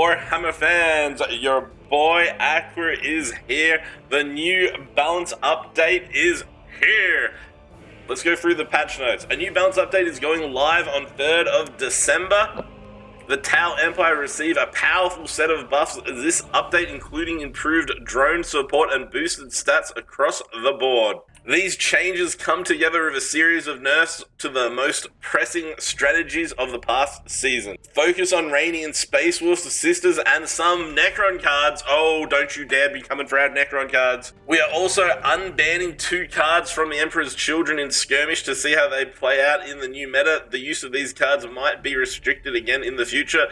Warhammer fans? Your boy Aqua is here. The new balance update is here. Let's go through the patch notes. A new balance update is going live on 3rd of December. The Tau Empire receive a powerful set of buffs this update, including improved drone support and boosted stats across the board. These changes come together with a series of nerfs to the most pressing strategies of the past season. Focus on Rainy and Space Wolves, the Sisters, and some Necron cards. Oh, don't you dare be coming for our Necron cards. We are also unbanning 2 cards from the Emperor's Children in Skirmish to see how they play out in the new meta. The use of these cards might be restricted again in the future,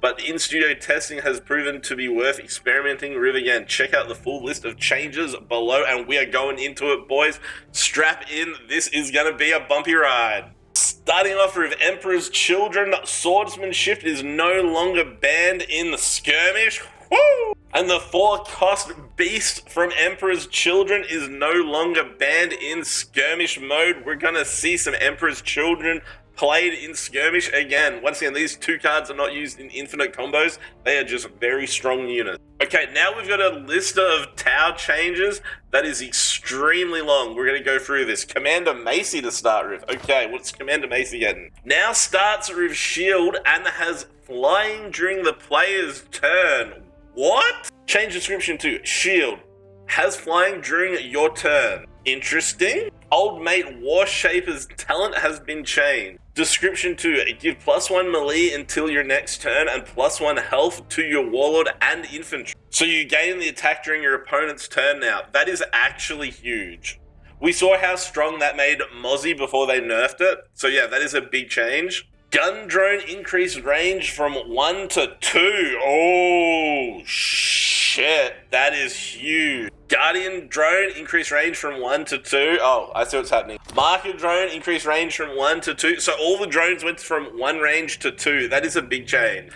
but in-studio testing has proven to be worth experimenting with again. Check out the full list of changes below, and we are going into it, boys. Strap in, this is going to be a bumpy ride. Starting off with Emperor's Children, Swordsmanship is no longer banned in the Skirmish. Woo! And the 4-cost Beast from Emperor's Children is no longer banned in Skirmish mode. We're going to see some Emperor's Children played in Skirmish again. Once again, these 2 cards are not used in infinite combos. They are just very strong units. Okay, now we've got a list of Tau changes that is extremely long. We're going to go through this. Commander Macy to start with. Okay, what's Commander Macy getting? Now starts with Shield and has flying during the player's turn. What? Change description to Shield has flying during your turn. Interesting. Old Mate Warshaper's talent has been changed. Description 2, give +1 melee until your next turn and +1 health to your warlord and infantry. So you gain the attack during your opponent's turn now. That is actually huge. We saw how strong that made Mozzie before they nerfed it. So yeah, that is a big change. Gun drone increased range from 1 to 2. Oh, shit. That is huge. Guardian drone increased range from 1 to 2. Oh, I see what's happening. Marker drone increased range from 1 to 2. So all the drones went from 1 range to 2. That is a big change.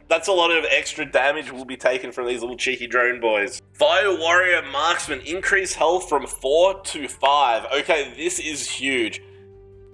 That's a lot of extra damage will be taken from these little cheeky drone boys. Fire Warrior Marksman increased health from 4 to 5. Okay, this is huge.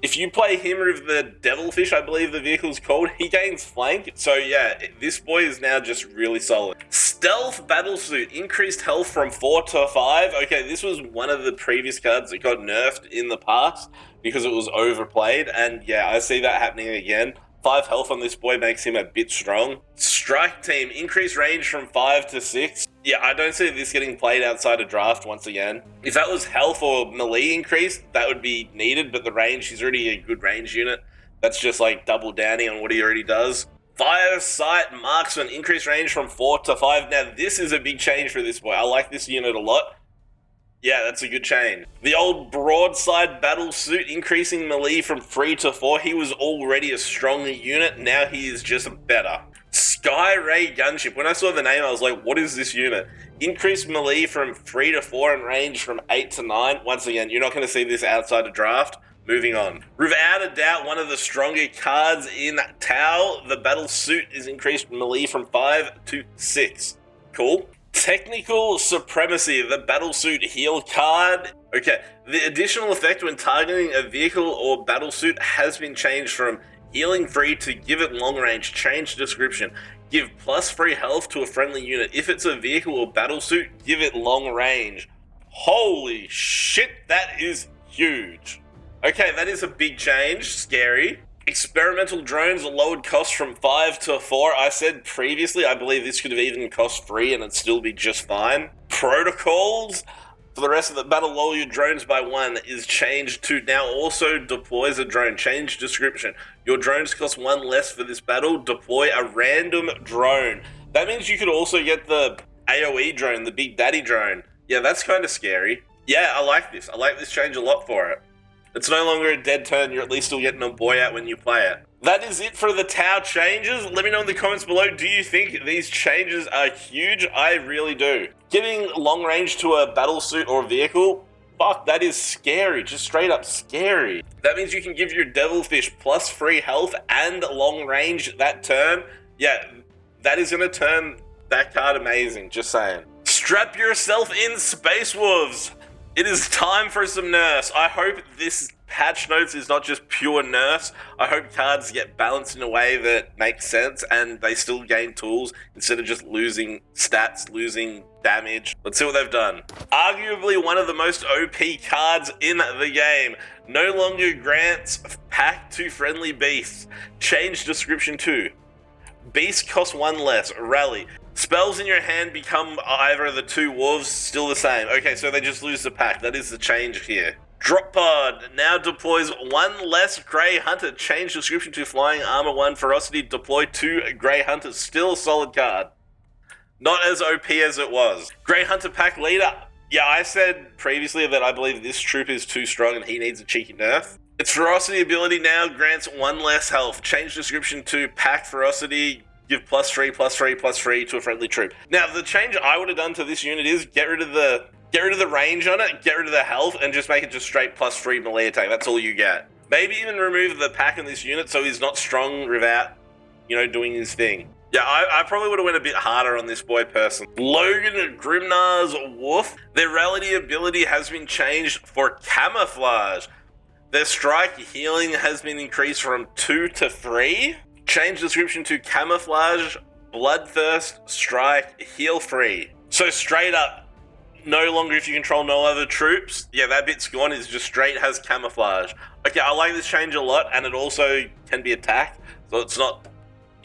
If you play him with the Devilfish, I believe the vehicle's called, he gains flank. So yeah, this boy is now just really solid. Stealth Battlesuit increased health from 4 to 5. Okay, this was one of the previous cards that got nerfed in the past because it was overplayed. And yeah, I see that happening again. 5 health on this boy makes him a bit strong. Strike Team increased range from 5 to 6. Yeah, I don't see this getting played outside of draft once again. If that was health or melee increase, that would be needed, but the range, he's already a good range unit. That's just like double downing on what he already does. Fire Sight Marksman increased range from 4 to 5. Now this is a big change for this boy. I like this unit a lot. Yeah, that's a good change. The old Broadside Battlesuit increasing melee from 3 to 4. He was already a strong unit. Now he is just better. Sky Ray Gunship. When I saw the name, I was like, what is this unit? Increased melee from 3 to 4 and range from 8 to 9. Once again, you're not going to see this outside of draft. Moving on. Without a doubt, one of the stronger cards in Tau, the Battlesuit is increased melee from 5 to 6. Cool. Technical Supremacy, the Battlesuit heal card. Okay, the additional effect when targeting a vehicle or battlesuit has been changed from healing free to give it long range. Change description. Give +3 health to a friendly unit. If it's a vehicle or battlesuit, give it long range. Holy shit, that is huge. Okay, that is a big change. Scary. Experimental drones lowered cost from 5 to 4. I said previously, I believe this could have even cost 3 and it'd still be just fine. Protocols for the rest of the battle, lower your drones by 1 is changed to now also deploys a drone. Change description. Your drones cost 1 less for this battle. Deploy a random drone. That means you could also get the AoE drone, the Big Daddy drone. Yeah, that's kind of scary. Yeah, I like this. I like this change a lot for it. It's no longer a dead turn, you're at least still getting a boy out when you play it. That is it for the Tau changes. Let me know in the comments below, do you think these changes are huge? I really do. Giving long range to a battlesuit or vehicle, fuck, that is scary, just straight up scary. That means you can give your Devilfish +3 health and long range that turn. Yeah, that is gonna turn that card amazing, just saying. Strap yourself in, Space Wolves. It is time for some nerfs. I hope this patch notes is not just pure nerfs. I hope cards get balanced in a way that makes sense and they still gain tools instead of just losing stats, losing damage. Let's see what they've done. Arguably one of the most OP cards in the game. No longer grants pack to friendly beasts. Change description to beast costs 1 less. Rally. Spells in your hand become either the 2 wolves, still the same. Okay, so they just lose the pack. That is the change here. Drop pod now deploys 1 less Grey Hunter. Change description to flying armor 1 ferocity. Deploy 2 Grey Hunters. Still a solid card. Not as OP as it was. Grey Hunter pack leader. Yeah, I said previously that I believe this troop is too strong and he needs a cheeky nerf. Its ferocity ability now grants 1 less health. Change description to pack ferocity. Give +3/+3/+3 to a friendly troop. Now, the change I would have done to this unit is get rid of the range on it, get rid of the health, and just make it just straight +3 melee attack. That's all you get. Maybe even remove the pack in this unit so he's not strong without, doing his thing. Yeah, I probably would have went a bit harder on this boy person. Logan Grimnar's Wolf. Their rarity ability has been changed for camouflage. Their strike healing has been increased from 2 to 3. Change description to camouflage, bloodthirst, strike, heal free. So straight up, no longer if you control no other troops. Yeah, that bit's gone. It's just straight has camouflage. Okay, I like this change a lot, and it also can be attacked, so it's not,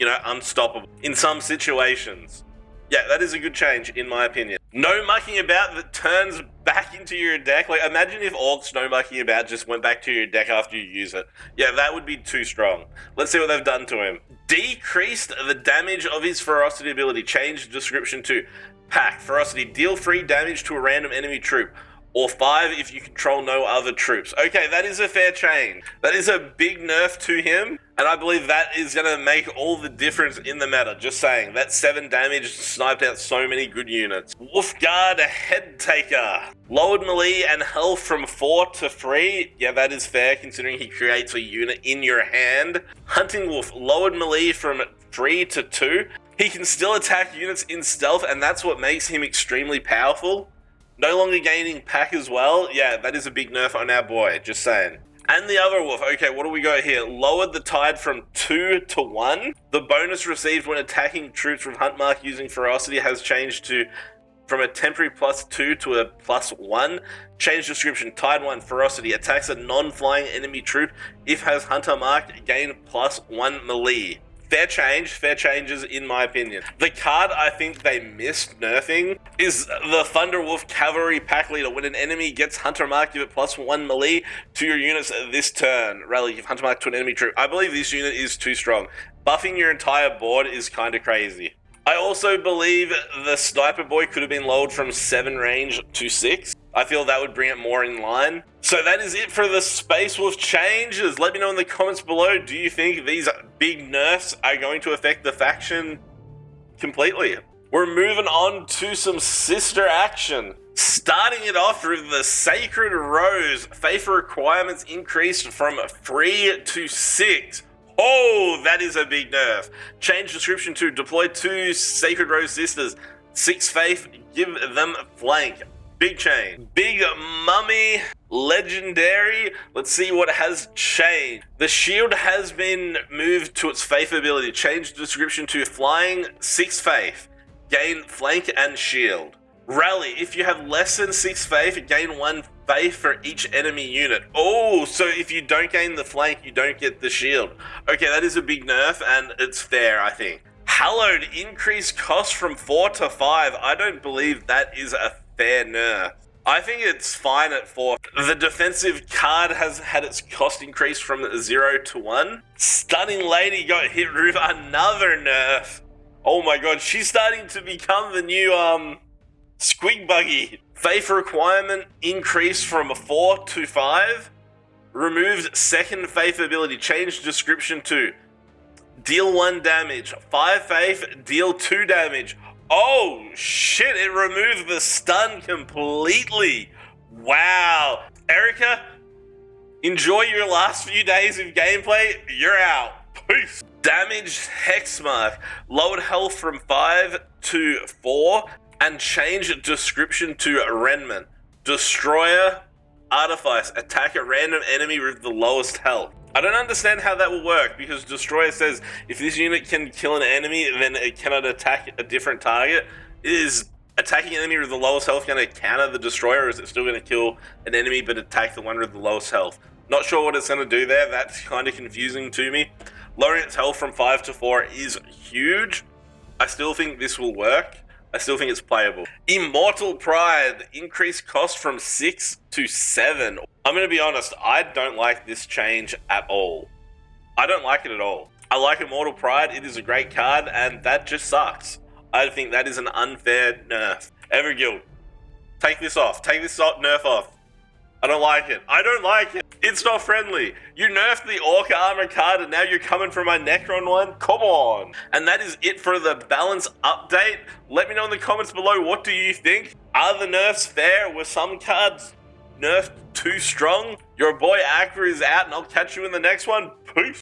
unstoppable in some situations. Yeah, that is a good change, in my opinion. No mucking about that turns back into your deck. Like, imagine if Orcs no mucking about just went back to your deck after you use it. Yeah, that would be too strong. Let's see what they've done to him. Decreased the damage of his ferocity ability. Change description to pack. Ferocity. Deal 3 damage to a random enemy troop. Or 5 if you control no other troops. Okay, that is a fair change. That is a big nerf to him, and I believe that is going to make all the difference in the meta. Just saying, that 7 damage sniped out so many good units. Wolfguard Head Taker. Lowered melee and health from 4 to 3. Yeah, that is fair considering he creates a unit in your hand. Hunting Wolf. Lowered melee from 3 to 2. He can still attack units in stealth, and that's what makes him extremely powerful. No longer gaining pack as well. Yeah, that is a big nerf on our boy, just saying. And the other wolf. Okay, what do we got here? Lowered the tide from 2 to 1. The bonus received when attacking troops with hunt mark using ferocity has changed from a temporary +2 to a +1. Change description. Tide 1 ferocity. Attacks a non-flying enemy troop. If has hunter mark, gain +1 melee. Fair changes in my opinion. The card I think they missed nerfing is the Thunderwolf Cavalry Pack Leader. When an enemy gets Hunter Mark, give it +1 melee to your units this turn. Rally, give Hunter Mark to an enemy troop. I believe this unit is too strong. Buffing your entire board is kind of crazy. I also believe the Sniper Boy could have been lowered from 7 range to 6. I feel that would bring it more in line. So that is it for the Space Wolf changes. Let me know in the comments below, do you think these big nerfs are going to affect the faction completely? We're moving on to some sister action. Starting it off with the Sacred Rose. Faith requirements increased from 3 to 6. Oh, that is a big nerf. Change description to deploy 2 Sacred Rose Sisters. 6 faith, give them flank. Big change. Big Mummy Legendary. Let's see what has changed. The shield has been moved to its faith ability. Change description to flying 6 faith. Gain flank and shield. Rally. If you have less than 6 faith, gain 1 faith for each enemy unit. Oh, so if you don't gain the flank, you don't get the shield. Okay, that is a big nerf, and it's fair, I think. Hallowed. Increased cost from 4 to 5. I don't believe that is a fair nerf. I think it's fine at 4. The defensive card has had its cost increased from 0 to 1. Stunning Lady got hit with another nerf. Oh my god, she's starting to become the new Squig Buggy. Faith requirement increased from 4 to 5. Removed second faith ability. Changed description to deal 1 damage. 5 faith, deal 2 damage. Oh shit, it removed the stun completely. Wow. Erica, enjoy your last few days of gameplay. You're out. Peace. Damaged Hexmark. Lowered health from 5 to 4 and changed description to Renman. Destroyer Artifice, attack a random enemy with the lowest health. I don't understand how that will work, because Destroyer says if this unit can kill an enemy, then it cannot attack a different target. Is attacking an enemy with the lowest health going to counter the Destroyer, or is it still going to kill an enemy but attack the one with the lowest health? Not sure what it's going to do there. That's kind of confusing to me. Lowering its health from 5 to 4 is huge. I still think this will work. I still think it's playable. Immortal Pride, increased cost from 6 to 7. I'm going to be honest, I don't like this change at all. I don't like it at all. I like Immortal Pride, it is a great card, and that just sucks. I think that is an unfair nerf. Everguild, take this off. Take this nerf off. I don't like it. I don't like it. It's not friendly. You nerfed the Orca Armor card and now you're coming for my Necron one? Come on. And that is it for the balance update. Let me know in the comments below, what do you think? Are the nerfs fair? Were some cards nerfed too strong? Your boy Aqua is out and I'll catch you in the next one. Peace.